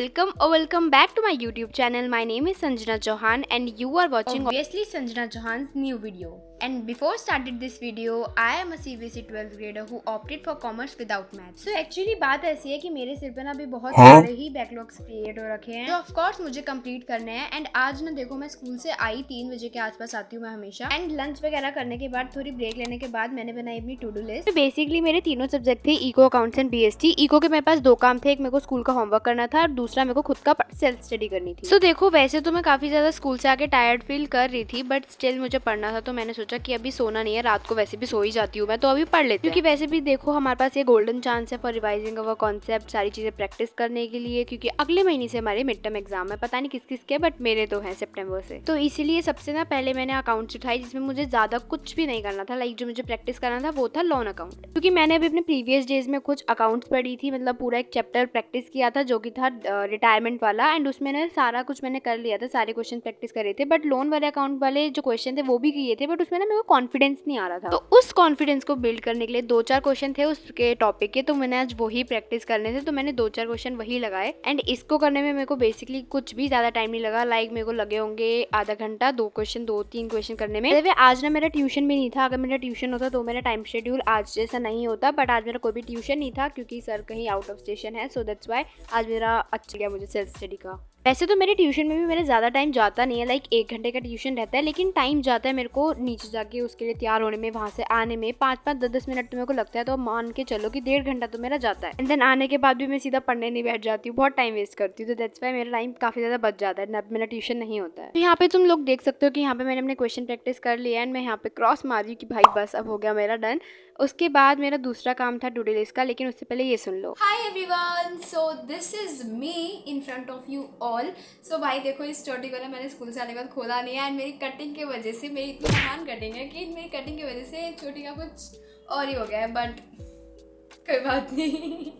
welcome back to my YouTube channel. My name is Sanjana Chauhan and you are watching obviously Sanjana Chauhan's new video. And before started this video, I am a CBSE 12th grader who opted for commerce without math. So actually बात ऐसी है कि मेरे सिर पे ना अभी बहुत सारे ही बैकलॉग्स क्रिएट हो रखे हैं, तो ऑफ कोर्स मुझे कंप्लीट करने हैं। एंड आज ना देखो मैं स्कूल से आई 3 बजे के आसपास आती हूँ मैं हमेशा, एंड लंच वगैरह करने के बाद थोड़ी ब्रेक लेने के बाद मैंने बनाई अपनी टू डू लिस्ट। तो बेसिकली मेरे तीनों सब्जेक्ट थे, eco, accounts and BST. Eco के मेरे पास 2 काम थे, एक मेरे को स्कूल का होमवर्क करना था और दूसरा मेरे को खुद का सेल्फ स्टडी करनी थी। तो देखो वैसे तो मैं काफी ज्यादा स्कूल से आके टायर्ड फील कर रही थी, बट स्टिल मुझे पढ़ना था, तो मैंने सोचा कि अभी सोना नहीं है, रात को वैसे भी सो ही जाती हूँ मैं, तो अभी पढ़ लेती हूँ। क्योंकि वैसे भी देखो हमारे पास ये गोल्डन चांस है फॉर रिवाइजिंग अवर कॉन्सेप्ट, सारी चीजें प्रैक्टिस करने के लिए, क्योंकि अगले महीने से हमारे मिड टर्म एग्जाम है। पता नहीं किस किस के, बट मेरे तो हैं सितंबर से। तो इसीलिए सबसे ना पहले मैंने अकाउंट्स उठाई, जिसमें मुझे ज्यादा कुछ भी नहीं करना था। लाइक जो मुझे प्रैक्टिस करना था वो था लोन अकाउंट, क्योंकि मैंने अभी अपने प्रीवियस डेज में कुछ अकाउंट्स पढ़ी थी, मतलब पूरा एक चैप्टर प्रैक्टिस किया था जो कि था रिटायरमेंट वाला, एंड उसमें ना सारा कुछ मैंने कर लिया था, सारे क्वेश्चन प्रैक्टिस करे थे। बट लोन वाले अकाउंट वाले जो क्वेश्चन थे वो भी किए थे, बट उसमें ना मेरे को कॉन्फिडेंस नहीं आ रहा था। तो उस कॉन्फिडेंस को बिल्ड करने के लिए 2-4 क्वेश्चन थे उसके टॉपिक के, तो मैंने आज वही प्रैक्टिस करने थे, तो मैंने 2-4 क्वेश्चन वही लगाए। एंड इसको करने में मेरे को बेसिकली कुछ भी ज्यादा टाइम नहीं लगा। लाइक मेरे को लगे होंगे आधा घंटा 2-3 क्वेश्चन करने में। आज ना मेरा ट्यूशन भी नहीं था, अगर मेरा ट्यूशन होता तो मेरा टाइम शेड्यूल आज जैसा नहीं होता, बट आज मेरा कोई भी ट्यूशन नहीं था क्योंकि सर कहीं आउट ऑफ स्टेशन है, सो दैट्स व्हाई आज मेरा अच्छा गया मुझे सेल्फ स्टडी का। वैसे तो मेरे ट्यूशन में भी मेरे ज़्यादा टाइम जाता नहीं है, लाइक 1 घंटे का ट्यूशन रहता है, लेकिन टाइम जाता है मेरे को नीचे जाके उसके लिए तैयार होने में, वहाँ से आने में 5-5, 10-10 मिनट तो मेरे को लगता है, तो मान के चलो कि 1.5 घंटा तो मेरा जाता है। एंड देन आने के बाद भी मैं सीधा पढ़ने नहीं बैठ जाती हूँ, बहुत टाइम वेस्ट करती हूँ, तो दैट्स वाई मेरा टाइम काफ़ी ज़्यादा बच जाता है, अब मेरा ट्यूशन नहीं होता है। तो यहाँ पे तुम लोग देख सकते हो कि यहाँ पे मैंने अपने क्वेश्चन प्रैक्टिस कर लिया, एंड मैं यहाँ पे क्रॉस मार रही हूँ कि भाई बस अब हो गया मेरा डन। उसके बाद मेरा दूसरा काम था टू डू लिस्ट का, लेकिन उससे पहले ये सुन लो। Hi everyone, so this is me in front of you all. So भाई देखो इस चोटी को ना मैंने स्कूल से आने के बाद खोला नहीं है, एंड मेरी कटिंग की वजह से, मेरी इतनी महान कटिंग है कि मेरी कटिंग की वजह से चोटी का कुछ और ही हो गया है, बट कोई बात नहीं।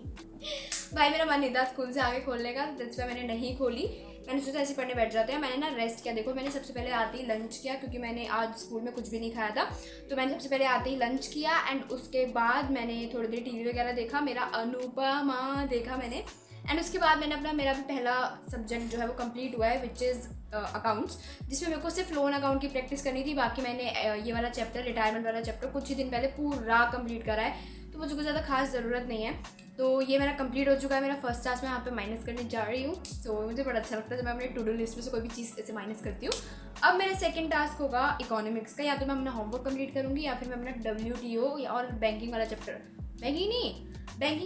भाई मेरा मन नहीं था स्कूल से आगे खोलने का, दैट्स व्हाई मैंने नहीं खोली। मैंने सोचा ऐसे पढ़ने बैठ जाते हैं। मैंने ना रेस्ट किया। देखो मैंने सबसे पहले आते ही लंच किया, क्योंकि मैंने आज स्कूल में कुछ भी नहीं खाया था, तो मैंने सबसे पहले आते ही लंच किया, एंड उसके बाद मैंने थोड़ी देर टीवी वगैरह देखा, मेरा अनुपमा देखा मैंने, एंड उसके बाद मैंने मेरा भी पहला सब्जेक्ट जो है वो कंप्लीट हुआ है, विच इज़ अकाउंट्स, जिसमें मेरे को सिर्फ लोन अकाउंट की प्रैक्टिस करनी थी। बाकी मैंने ये वाला चैप्टर, रिटायरमेंट वाला चैप्टर, कुछ ही दिन पहले पूरा कंप्लीट करा है, तो मुझे कुछ ज़्यादा खास ज़रूरत नहीं है। तो ये मेरा कंप्लीट हो चुका है। मेरा फर्स्ट टास्क मैं यहाँ पे माइनस करने जा रही हूँ, तो मुझे बड़ा अच्छा लगता है जब मैं अपने टू डू लिस्ट में से कोई भी चीज़ ऐसे माइनस करती हूँ। अब मेरा सेकंड टास्क होगा इकोनॉमिक्स का, या तो मैं अपना होमवर्क कंप्लीट करूँगी, या फिर मैं अपना WTO या और बैंकिंग वाला चैप्टर, बैंकिंग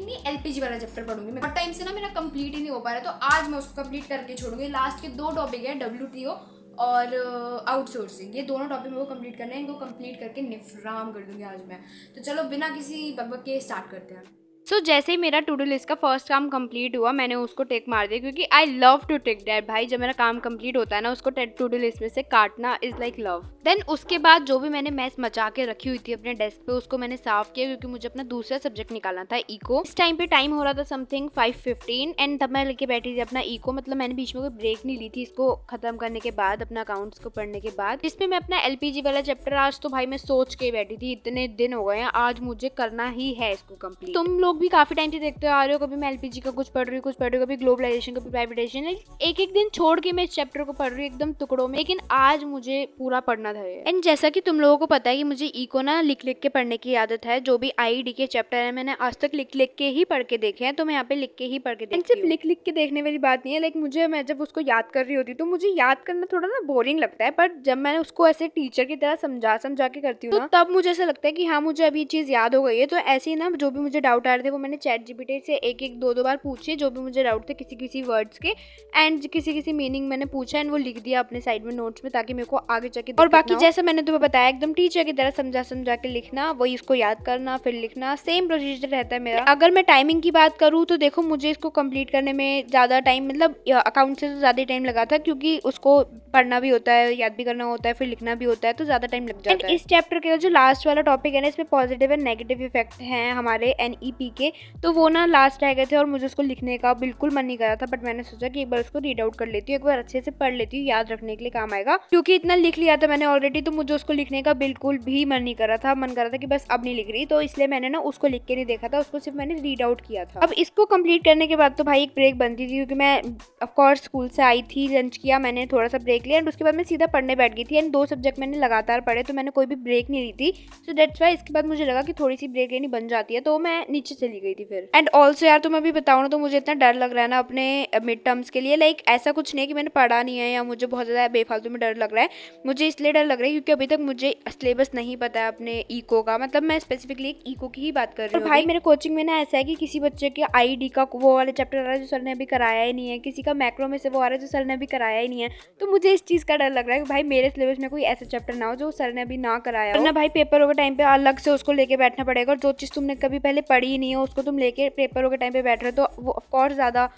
नहीं LPG वाला चैप्टर पढ़ूंगी। मैं टाइम से ना मेरा कंप्लीट ही नहीं हो पा रहा है, तो आज मैं उसको कंप्लीट करके छोड़ूंगी। लास्ट के 2 टॉपिक है, WTO और आउटसोर्सिंग, ये दोनों टॉपिक मेरे को कंप्लीट करना है। इनको कंप्लीट करके निफराम कर दूंगी आज मैं। तो चलो बिना किसी बकबक के स्टार्ट करते हैं। सो जैसे ही मेरा टू डू लिस्ट का फर्स्ट काम कंप्लीट हुआ, मैंने उसको टिक मार दिया, क्योंकि I love to tick that. भाई जब मेरा काम कंप्लीट होता है ना, उसको टू डू लिस्ट में से काटना इज लाइक लव। देन उसके बाद जो भी मैंने मैस मचा के रखी हुई थी अपने डेस्क पे, उसको मैंने साफ किया, क्योंकि मुझे अपना दूसरा सब्जेक्ट निकालना था, इको। इस टाइम पे टाइम हो रहा था समथिंग 5:15, एंड तब मैं लेके बैठी थी अपना इको, मतलब मैंने बीच में कोई ब्रेक नहीं ली थी इसको खत्म करने के बाद, अपना अकाउंट्स को पढ़ने के बाद। इसमें मैं अपना LPG वाला चैप्टर आज तो भाई मैं सोच के बैठी थी, इतने दिन हो गए हैं, आज मुझे करना ही है इसको कंप्लीट। तुम लोग भी काफी टाइम से देखते आ रहे हो, कभी मैं LPG का कुछ पढ़ रही हूँ, कभी ग्लोबलाइजेशन, कभी प्राइवेटाइजेशन, एक एक दिन छोड़ के मैं इस चैप्टर को पढ़ रही हूँ एकदम टुकड़ों में, लेकिन आज मुझे पूरा पढ़ना था। एंड जैसा कि तुम लोगों को पता है कि मुझे इको ना लिख लिख के पढ़ने की आदत है। जो भी IED के चैप्टर है मैंने आज तक लिख लिख के ही पढ़ के देखे हैं, तो मैं यहाँ पे लिख के ही पढ़ के देखती हूँ। सिर्फ लिख लिख के देखने वाली बात नहीं है, लाइक मैं जब उसको याद कर रही होती हूँ तो मुझे याद करना थोड़ा ना बोरिंग लगता है, पर जब मैं उसको ऐसे टीचर की तरह समझा के करती हूँ, तो तब मुझे ऐसा लगता है कि हाँ मुझे अभी ये चीज़ याद हो गई है। तो ऐसे ही ना जो भी मुझे डाउट आ रहे थे वो मैंने ChatGPT से 1-2 बार पूछे, जो भी मुझे डाउट थे किसी वर्ड्स के, एंड किसी मीनिंग मैंने पूछा, एंड वो लिख दिया अपने साइड में नोट्स में, ताकि मेरे को आगे जाके। और बाकी जैसे मैंने तुम्हें बताया एकदम टीचर की तरह समझा के लिखना, वही इसको याद करना फिर लिखना, सेम प्रोसीजर रहता है मेरा। अगर मैं टाइमिंग की बात करूँ तो देखो मुझे इसको कंप्लीट करने में ज़्यादा टाइम, मतलब अकाउंट से तो ज़्यादा टाइम लगा था, क्योंकि उसको पढ़ना भी होता है, याद भी करना होता है, फिर लिखना भी होता है, तो ज़्यादा टाइम लग जाता है। इस चैप्टर के जो लास्ट वाला टॉपिक है ना, इसमें पॉजिटिव एंड नेगेटिव इफेक्ट हैं हमारे NEP के, तो वो ना लास्ट रह गए थे और मुझे उसको लिखने का बिल्कुल मन नहीं कर रहा था, बट मैंने सोचा कि एक बार उसको रीड आउट कर लेती हूँ, एक बार अच्छे से पढ़ लेती हूँ, याद रखने के लिए काम आएगा। क्योंकि इतना लिख लिया था मैंने ऑलरेडी, तो मुझे उसको लिखने का बिल्कुल भी मन नहीं कर रहा था। मन कर रहा था कि बस अब नहीं लिख रही, तो इसलिए मैंने ना उसको लिख के नहीं देखा था, उसको सिर्फ मैंने रीड आउट किया था। अब इसको कंप्लीट करने के बाद तो भाई एक ब्रेक बनती थी, क्योंकि मैं ऑफकोर्स स्कूल से आई थी, लंच किया, मैंने थोड़ा सा ब्रेक लिया एंड उसके बाद मैं सीधा पढ़ने बैठ गई थी। एंड 2 सब्जेक्ट मैंने लगातार पढ़े, तो मैंने कोई भी ब्रेक नहीं ली थी। सो दैट्स वाई इसके बाद मुझे लगा कि थोड़ी सी ब्रेक लेनी बन जाती है, तो मैं नीचे चली गई थी फिर। एंड ऑल्सो यार तुम्हें भी बताऊँ ना, तो मुझे इतना डर लग रहा है ना अपने मिड टर्म्स के लिए। लाइक ऐसा कुछ नहीं है कि मैंने पढ़ा नहीं है या मुझे बहुत ज़्यादा बेफालतू में डर लग रहा है। मुझे इसलिए डर लग रहा है क्योंकि अभी तक मुझे सिलेबस नहीं पता है अपने इको का, मतलब मैं स्पेसिफिकली एक इको की ही बात कर रही हूँ। भाई मेरे कोचिंग में ना ऐसा है कि किसी बच्चे के आईडी का वो वाला चैप्टर आ रहा है जो सर ने अभी कराया ही नहीं है, किसी का मैक्रो में से वो आ रहा है जो सर ने अभी कराया ही नहीं है। तो मुझे इस चीज़ का डर लग रहा है कि भाई मेरे सिलेबस में कोई ऐसा चैप्टर ना हो जो सर ने अभी ना कराया हो, वरना भाई पेपरों के टाइम पे अलग से उसको लेके बैठना पड़ेगा। और जो चीज़ तुमने कभी पहले पढ़ी ही नहीं है उसको तुम लेके पेपरों के टाइम पे बैठ रहे हो, तो वो ऑफकोर्स ज़्यादा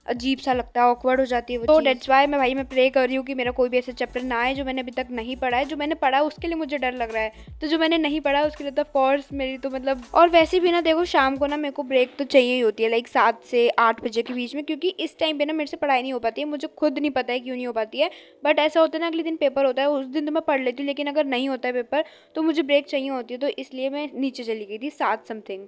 अजीब सा लगता है, ऑकवर्ड हो जाती है वो। तो डेट्स वाई मैं प्रे कर रही हूँ कि मेरा कोई भी ऐसा चैप्टर ना आए जो मैंने अभी तक नहीं पढ़ा है। जो मैंने पढ़ा है उसके लिए मुझे डर लग रहा है, तो जो मैंने नहीं पढ़ा है उसके लिए तो ऑफकोर्स मेरी तो मतलब। और वैसे भी ना देखो, शाम को ना मेरे को ब्रेक तो चाहिए ही होती है, लाइक 7 से 8 बजे के बीच में, क्योंकि इस टाइम पे ना मेरे से पढ़ाई नहीं हो पाती है। मुझे खुद नहीं पता है क्यों नहीं हो पाती है, बट ऐसा होता है ना अगले दिन पेपर होता है, उस दिन तो मैं पढ़ लेती हूँ, लेकिन अगर नहीं होता है पेपर तो मुझे ब्रेक चाहिए होती है। तो इसलिए मैं नीचे चली गई थी 7 समथिंग।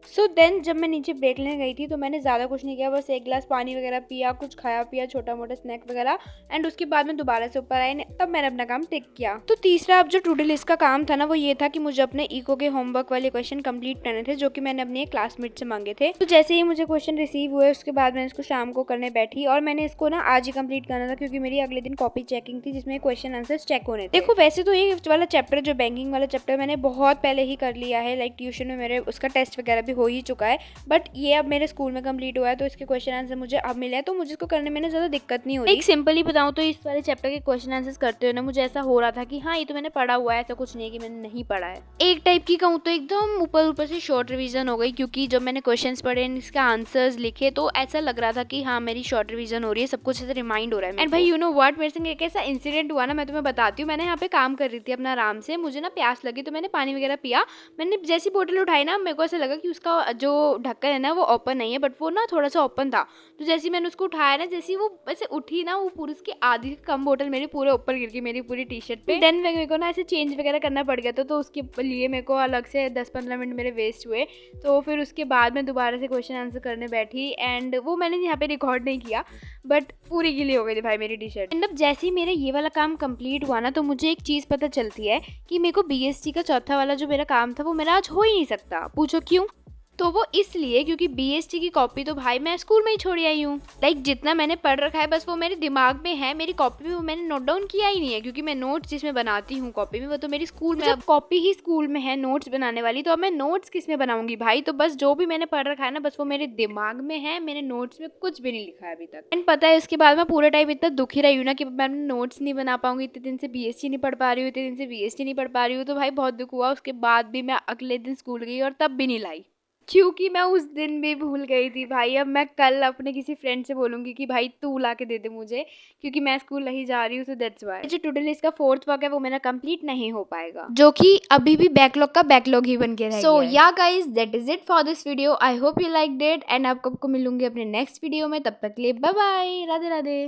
सो देन जब मैं नीचे ब्रेक लेने गई थी तो मैंने ज़्यादा कुछ नहीं किया, बस एक गिलास पानी वगैरह पिया, कुछ खाया पिया, छोटा मोटा स्नैक वगैरह। एंड उसके बाद में दोबारा से ऊपर आई, तब मैंने अपना काम टिक किया। तो तीसरा अब जो टू डू लिस्ट का काम था ना, वो ये था कि मुझे अपने इको के होमवर्क वाले क्वेश्चन कंप्लीट करने थे, जो कि मैंने अपने क्लासमेट से मांगे थे। तो जैसे ही मुझे क्वेश्चन रिसीव हुए उसके बाद मैंने इसको शाम को करने बैठी, और मैंने इसको ना आज ही कंप्लीट करना था क्योंकि मेरी अगले दिन कॉपी चेकिंग थी जिसमें क्वेश्चन आंसर्स चेक होने थे। देखो वैसे तो ये वाला चैप्टर जो बैंकिंग वाला चैप्टर मैंने बहुत पहले ही कर लिया है, लाइक ट्यूशन में मेरे उसका टेस्ट वगैरह भी हो ही चुका है, बट ये अब मेरे स्कूल में कंप्लीट हुआ है, तो इसके क्वेश्चन आंसर मुझे अब मिला है, तो मुझे इसको करने में ज़्यादा दिक्कत नहीं हो रही। एक सिंपली बताऊँ तो इस वाले चैप्टर के क्वेश्चन आंसर्स करते हुए ना मुझे ऐसा हो रहा था कि हाँ ये तो मैंने पढ़ा हुआ है, ऐसा कुछ नहीं है कि मैंने नहीं पढ़ा है। एक टाइप की कहूँ तो एकदम ऊपर से शॉर्ट रिवीजन हो गई, क्योंकि जब मैंने क्वेश्चन पढ़े इसके आंसर्स लिखे तो ऐसा लग रहा था कि हाँ मेरी शॉर्ट रिवीजन हो रही है, सब कुछ ऐसे रिमाइंड हो रहा है। एंड भाई यू नो व्हाट, मेरे संग एक ऐसा इंसिडेंट हुआ ना, मैं तुम्हें बताती हूँ। मैंने यहाँ पे काम कर रही थी अपना आराम से, मुझे ना प्यास लगी तो मैंने पानी वगैरह पिया। मैंने जैसी बोतल उठाई ना, मेरे को ऐसा लगा कि उसका जो ढक्कन है ना वो ओपन नहीं है, बट वो ना थोड़ा सा ओपन था। तो जैसे मैंने उसको उठाया ना, जैसे वो ऐसे उठी ना, वो पूरी उसकी आधी से कम बोतल मेरे पूरे ऊपर गिर गई, मेरी पूरी टी शर्ट पे। देन मेरे को ना ऐसे चेंज वगैरह करना पड़ गया था, तो उसके लिए मेरे को अलग से 10-15 मिनट मेरे वेस्ट हुए। तो फिर उसके बाद मैं दोबारा से क्वेश्चन आंसर करने बैठी, एंड वो मैंने यहाँ पे रिकॉर्ड नहीं किया, बट पूरी गीली हो गई थी भाई मेरी टी शर्ट। एंड अब जैसे ही मेरा ये वाला काम कंप्लीट हुआ ना, तो मुझे एक चीज़ पता चलती है कि मेरे को बीएसटी का चौथा वाला जो मेरा काम था वो मेरा आज हो ही नहीं सकता। पूछो क्यों? तो वो इसलिए क्योंकि बीएसटी की कॉपी तो भाई मैं स्कूल में ही छोड़ आई हूँ। लाइक जितना मैंने पढ़ रखा है बस वो मेरे दिमाग में है, मेरी कॉपी में वो मैंने नोट डाउन किया ही नहीं है, क्योंकि मैं नोट्स जिसमें बनाती हूँ कॉपी में वो तो मेरी स्कूल में, अब कॉपी ही स्कूल में है नोट्स बनाने वाली, तो अब मैं नोट्स किस में बनाऊंगी भाई। तो बस जो भी मैंने पढ़ रखा है ना, बस वो मेरे दिमाग में है, मेरे नोट्स में कुछ भी नहीं लिखा है अभी तक। एंड पता है इसके बाद मैं पूरे टाइम इतना दुखी रही हूँ ना कि मैं नोट्स नहीं बना पाऊंगी, इतने दिन से बीएसटी नहीं पढ़ पा रही हूँ, इतने दिन से बीएसटी नहीं पढ़ पा रही हूँ, तो भाई बहुत दुख हुआ। उसके बाद भी मैं अगले दिन स्कूल गई और तब भी नहीं लाई, क्योंकि मैं उस दिन भी भूल गई थी भाई। अब मैं कल अपने किसी फ्रेंड से बोलूंगी कि भाई तू ला के दे दे मुझे, क्योंकि मैं स्कूल नहीं जा रही हूँ। सो दैट्स व्हाई जो टुडे लिस्ट का 4th वर्क है वो मेरा कंप्लीट नहीं हो पाएगा, जो कि अभी भी बैकलॉग का बैकलॉग ही बन के रह गया है। सो या guys, that is it for this video. I hope you liked it, and आपको मिलूंगी अपने नेक्स्ट वीडियो में। तब तक के लिए बाय बाय, राधे राधे।